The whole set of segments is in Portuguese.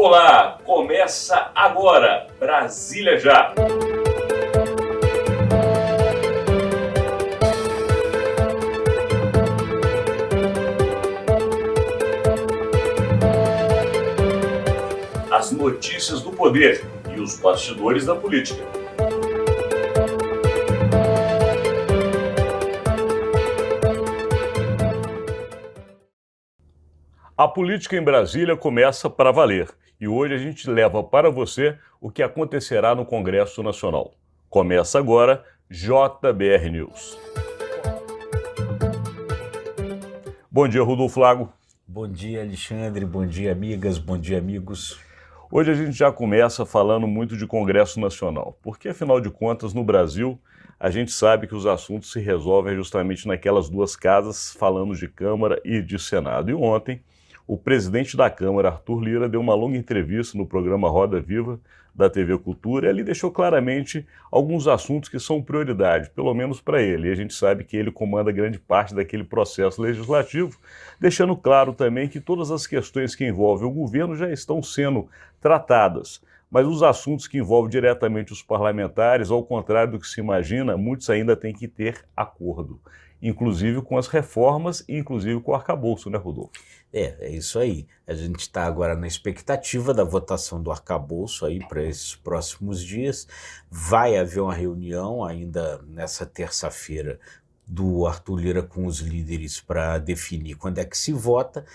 Olá, começa agora, Brasília Já. As notícias do poder e os bastidores da política. A política em Brasília começa para valer e hoje a gente leva para você o que acontecerá no Congresso Nacional. Começa agora JBR News. Bom dia, Rodolfo Lago. Bom dia, Alexandre. Bom dia, amigas. Bom dia, amigos. Hoje a gente já começa falando muito de Congresso Nacional, porque afinal de contas no Brasil a gente sabe que os assuntos se resolvem justamente naquelas duas casas, falando de Câmara e de Senado. E ontem o presidente da Câmara, Arthur Lira, deu uma longa entrevista no programa Roda Viva da TV Cultura e ali deixou claramente alguns assuntos que são prioridade, pelo menos para ele. E a gente sabe que ele comanda grande parte daquele processo legislativo, deixando claro também que todas as questões que envolvem o governo já estão sendo tratadas. Mas os assuntos que envolvem diretamente os parlamentares, ao contrário do que se imagina, muitos ainda têm que ter acordo, inclusive com as reformas e inclusive com o arcabouço, né, Rodolfo? É isso aí. A gente está agora na expectativa da votação do arcabouço aí para esses próximos dias. Vai haver uma reunião ainda nessa terça-feira do Arthur Lira com os líderes para definir quando é que se vota,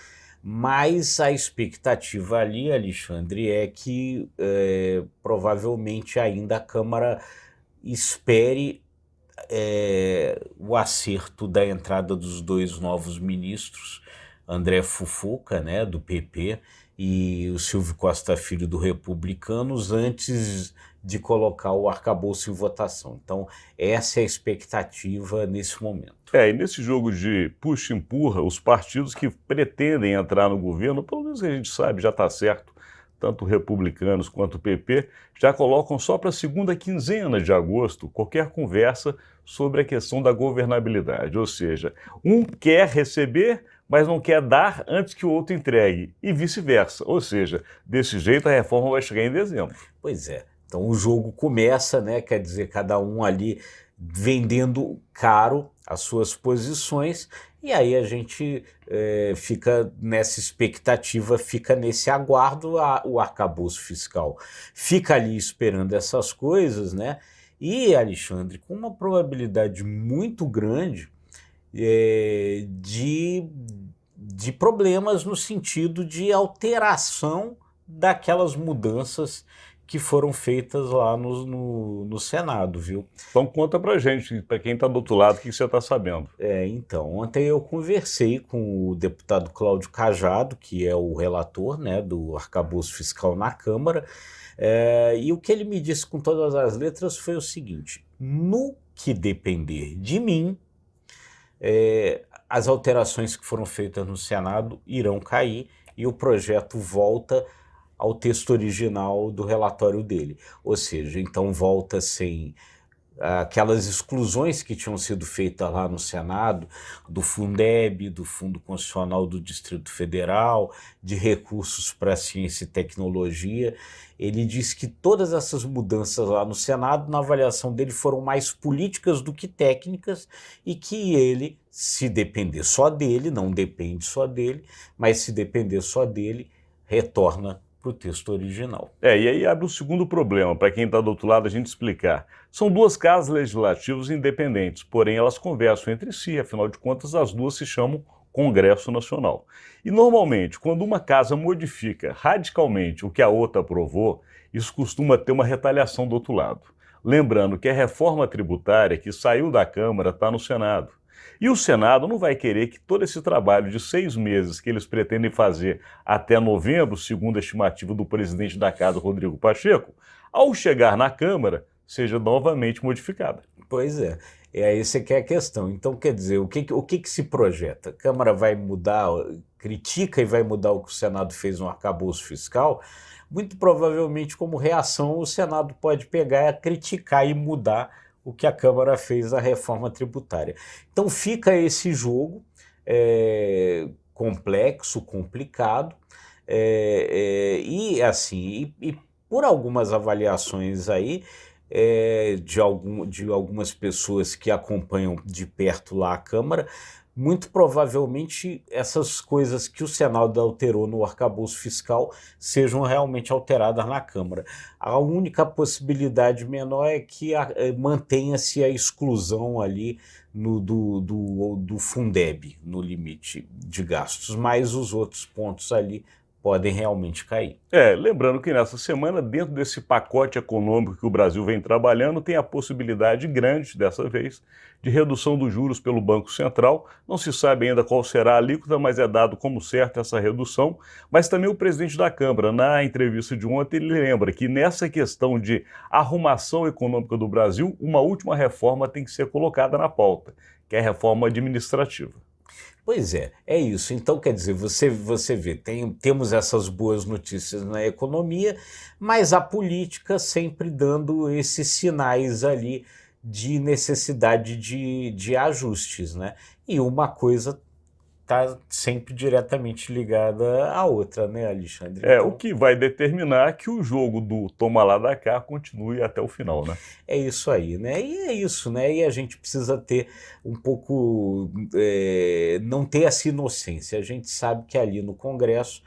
mas a expectativa ali, Alexandre, é que provavelmente ainda a Câmara espere o acerto da entrada dos dois novos ministros, André Fufuca, né, do PP, e o Silvio Costa Filho, do Republicanos, antes de colocar o arcabouço em votação. Então, essa é a expectativa nesse momento. E nesse jogo de puxa-empurra, os partidos que pretendem entrar no governo, pelo menos que a gente sabe, já está certo, tanto Republicanos quanto o PP, já colocam só para a segunda quinzena de agosto qualquer conversa sobre a questão da governabilidade. Ou seja, um quer receber, mas não quer dar antes que o outro entregue, e vice-versa. Ou seja, desse jeito a reforma vai chegar em dezembro. Pois é. Então o jogo começa, né? Quer dizer, cada um ali vendendo caro as suas posições, e aí a gente fica nessa expectativa, fica nesse aguardo, o arcabouço fiscal fica ali esperando essas coisas, né? E, Alexandre, com uma probabilidade muito grande de problemas no sentido de alteração daquelas mudanças que foram feitas lá no Senado, viu? Então conta pra gente, para quem está do outro lado, o que você está sabendo. Então, ontem eu conversei com o deputado Cláudio Cajado, que é o relator, né, do arcabouço fiscal na Câmara, e o que ele me disse com todas as letras foi o seguinte: no que depender de mim, as alterações que foram feitas no Senado irão cair e o projeto volta ao texto original do relatório dele. Ou seja, então volta sem aquelas exclusões que tinham sido feitas lá no Senado, do Fundeb, do Fundo Constitucional do Distrito Federal, de recursos para ciência e tecnologia. Ele disse que todas essas mudanças lá no Senado, na avaliação dele, foram mais políticas do que técnicas, e que ele, se depender só dele, não depende só dele, mas se depender só dele, retorna para o texto original. E aí abre o segundo problema, para quem está do outro lado a gente explicar. São duas casas legislativas independentes, porém elas conversam entre si, afinal de contas as duas se chamam Congresso Nacional. E normalmente, quando uma casa modifica radicalmente o que a outra aprovou, isso costuma ter uma retaliação do outro lado. Lembrando que a reforma tributária que saiu da Câmara está no Senado. E o Senado não vai querer que todo esse trabalho de 6 meses que eles pretendem fazer até novembro, segundo a estimativa do presidente da Casa, Rodrigo Pacheco, ao chegar na Câmara, seja novamente modificada. Pois é. Essa que é a questão. Então, quer dizer, o que se projeta? A Câmara vai mudar, critica e vai mudar o que o Senado fez no arcabouço fiscal? Muito provavelmente, como reação, o Senado pode pegar, criticar e mudar o que a Câmara fez na reforma tributária. Então fica esse jogo complexo, complicado, E assim, e por algumas avaliações aí, de algumas pessoas que acompanham de perto lá a Câmara, muito provavelmente essas coisas que o Senado alterou no arcabouço fiscal sejam realmente alteradas na Câmara. A única possibilidade menor é que mantenha-se a exclusão ali do Fundeb, no limite de gastos, mas os outros pontos ali podem realmente cair. Lembrando que nessa semana, dentro desse pacote econômico que o Brasil vem trabalhando, tem a possibilidade grande, dessa vez, de redução dos juros pelo Banco Central. Não se sabe ainda qual será a alíquota, mas é dado como certo essa redução. Mas também o presidente da Câmara, na entrevista de ontem, ele lembra que nessa questão de arrumação econômica do Brasil, uma última reforma tem que ser colocada na pauta, que é a reforma administrativa. Pois é isso. Então, quer dizer, você vê, temos essas boas notícias na economia, mas a política sempre dando esses sinais ali de necessidade de ajustes, né? E uma coisa está sempre diretamente ligada à outra, né, Alexandre? O Então, que vai determinar que o jogo do toma lá da cá continue até o final, né? é isso aí, né? E é isso, né? E a gente precisa ter um pouco, não ter essa inocência. A gente sabe que ali no Congresso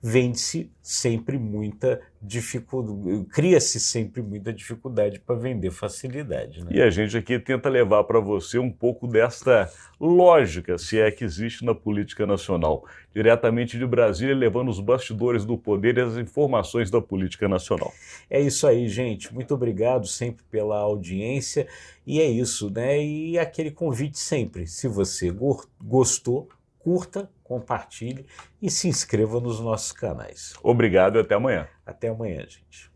vende-se sempre muita dificuldade, cria-se sempre muita dificuldade para vender facilidade, né? E a gente aqui tenta levar para você um pouco desta lógica, se é que existe na política nacional, diretamente de Brasília, levando os bastidores do poder e as informações da política nacional. É isso aí, gente. Muito obrigado sempre pela audiência. E é isso, né? E aquele convite sempre. Se você gostou, curta, compartilhe e se inscreva nos nossos canais. Obrigado e até amanhã. Até amanhã, gente.